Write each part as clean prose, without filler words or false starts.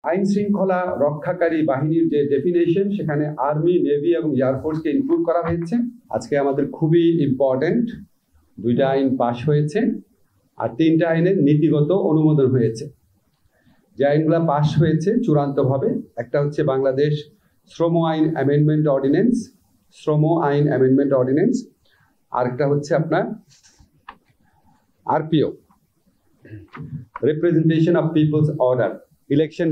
আইন শৃঙ্খলা রক্ষাকারী বাহিনীর যে ডেফিনেশন সেখানে আর্মি, নেভি এবং এয়ারফোর্সকে ইনক্লুড করা হয়েছে। আজকে আমাদের খুবই ইম্পর্টেন্ট, 2টা আইন পাশ হয়েছে আর 3টা আইনের নীতিগত অনুমোদন হয়েছে। যে আইনগুলো পাশ হয়েছে চূড়ান্তভাবে, একটা হচ্ছে বাংলাদেশ শ্রম আইন অ্যামেন্ডমেন্ট অর্ডিন্যান্স, আরেকটা হচ্ছে আপনার RPO, representation of peoples order, election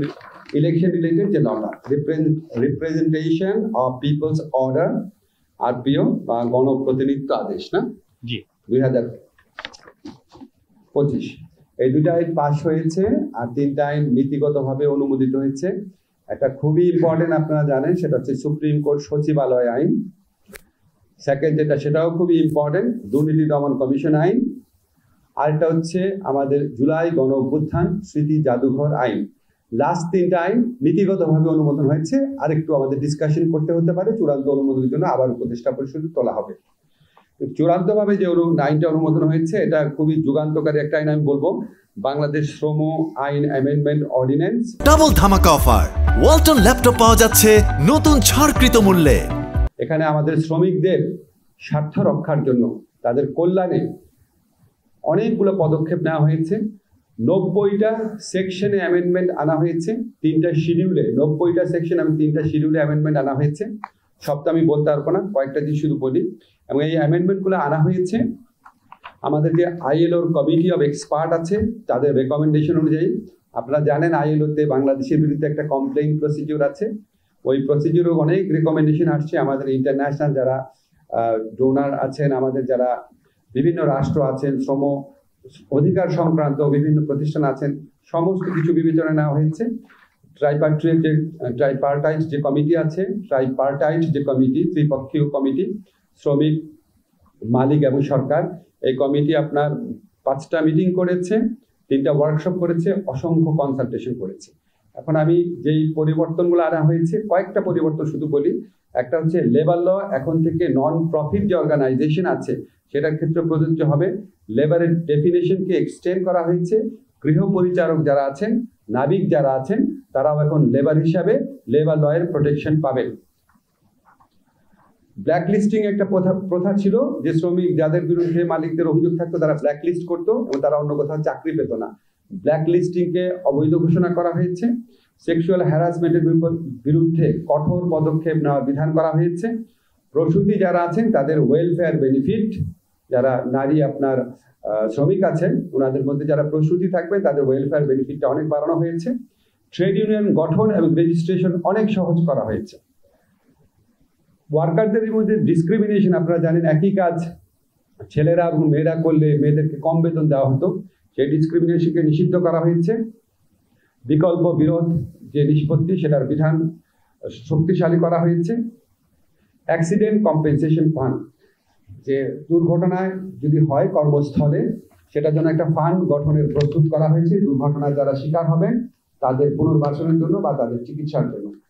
related যে লটা, representation of peoples order, RPO বা গণপ্রতিনিধিত্ব আদেশ, না জি 2025। এই 2টা আইন পাশ হয়েছে আর 3টা আইন নীতিগতভাবে অনুমোদিত হয়েছে। একটা খুবই ইম্পর্টেন্ট আপনারা জানেন, সেটা হচ্ছে সুপ্রিম কোর্ট সচিবালয় আইন। সেকেন্ড যেটা, সেটাও খুবই ইম্পর্টেন্ট, দুর্নীতি দমন কমিশন আইন। আরেকটা হচ্ছে আমাদের জুলাই গণ অভ্যুত্থান স্মৃতি জাদুঘর আইন। লাস্ট 3টা আইন নীতিগতভাবে অনুমোদন হয়েছে, আর একটু আমাদের ডিসকাশন করতে হতে পারে, চূড়ান্ত অনুমোদনের জন্য আবার উপদেষ্টা পরিষদে তোলা হবে। চূড়ান্তভাবে যে আইনটা অনুমোদন হয়েছে এটা খুবই যুগান্তকারী একটা আইন। আমি বলবো বাংলাদেশ শ্রম আইন অ্যামেন্ডমেন্ট অর্ডিন্যান্স। ডাবল ধামাকা অফার, ওয়ালটন ল্যাপটপ পাওয়া যাচ্ছে নতুন ছাড়কৃত মূল্যে। এখানে আমাদের শ্রমিকদের স্বার্থ রক্ষার জন্য, তাদের কল্যাণে অনেকগুলো পদক্ষেপ নেওয়া হয়েছে। 90টা সেকশনে অ্যামেন্ডমেন্ট আনা হয়েছে, 3টা শিডিউলে, 90টা সেকশন এবং 3টা শিডিউলে অ্যামেন্ডমেন্ট আনা হয়েছে। সবটা আমি বলতে পারবো না, কয়েকটা জিনিস শুধু বলি। এবং এই অ্যামেন্ডমেন্টগুলো আনা হয়েছে আমাদের যে আইএলওর কমিটি অফ এক্সপার্ট আছে তাদের রেকমেন্ডেশন অনুযায়ী। আপনারা জানেন আইএলওতে বাংলাদেশের বিরুদ্ধে একটা কমপ্লেইন প্রসিডিউর আছে, ওই প্রসিডিউরে অনেক রেকমেন্ডেশন আসছে। আমাদের ইন্টারন্যাশনাল যারা ডোনার আছেন, আমাদের যারা বিভিন্ন রাষ্ট্র আছেন, শ্রম অধিকার সংক্রান্ত বিভিন্ন প্রতিষ্ঠান আছেন, সমস্ত কিছু বিবেচনা নেওয়া হয়েছে। ট্রাইপার্টাইট যে কমিটি আছে, ত্রিপক্ষীয় কমিটি, শ্রমিক, মালিক এবং সরকার, এই কমিটি আপনার 5টা মিটিং করেছে, 3টা ওয়ার্কশপ করেছে, অসংখ্য কনসালটেশন করেছে। এখন আমি যেই পরিবর্তনগুলো আনা হয়েছে, কয়েকটা পরিবর্তন শুধু বলি। একটা হচ্ছে লেবার ল এখন থেকে নন প্রফিট যে অর্গানাইজেশন আছে সেটার ক্ষেত্রে প্রযোজ্য হবে। লেবারের ডেফিনেশনকে এক্সটেন্ড করা হয়েছে। গৃহ পরিচারক যারা আছেন, নাবিক যারা আছেন, তারাও এখন লেবার হিসাবে লেবার লয়ের প্রোটেকশন পাবেন। ব্ল্যাকলিস্টিং একটা প্রথা ছিল, যে শ্রমিক যাদের বিরুদ্ধে মালিকদের অভিযোগ থাকতো তারা ব্ল্যাকলিস্ট করতো এবং তারা অন্য কোথাও চাকরি পেত না। ব্ল্যাকলিস্টিংকে অবৈধ ঘোষণা করা হয়েছে। সেক্সুয়াল হ্যারাসমেন্টের বিরুদ্ধে কঠোর পদক্ষেপ নেওয়ার বিধান করা হয়েছে। প্রসূতি যারা আছেন তাদের ওয়েলফেয়ার বেনিফিট, যারা নারী আপনার শ্রমিক আছেন ওনাদের মধ্যে যারা প্রসূতি থাকবেন তাদের ওয়েলফেয়ার বেনিফিটটা অনেক বাড়ানো হয়েছে। ট্রেড ইউনিয়ন গঠন এবং রেজিস্ট্রেশন অনেক সহজ করা হয়েছে। ওয়ার্কারদের মধ্যে ডিসক্রিমিনেশন, আপনারা জানেন একই কাজ ছেলেরা এবং মেয়েরা করলে মেয়েদেরকে কম বেতন দেওয়া হতো, সেই ডিসক্রিমিনেশনকে নিষিদ্ধ করা হয়েছে। বিকল্প বিরোধ যে নিষ্পত্তি সেটার বিধান শক্তিশালী করা হয়েছে। অ্যাক্সিডেন্ট কম্পেনসেশন ফান্ড, যে দুর্ঘটনায় যদি হয় কর্মস্থলে, সেটার জন্য একটা ফান্ড গঠনের প্রস্তুত করা হয়েছে। দুর্ঘটনায় যারা শিকার হবেন তাদের পুনর্বাসনের জন্য বা তাদের চিকিৎসার জন্য।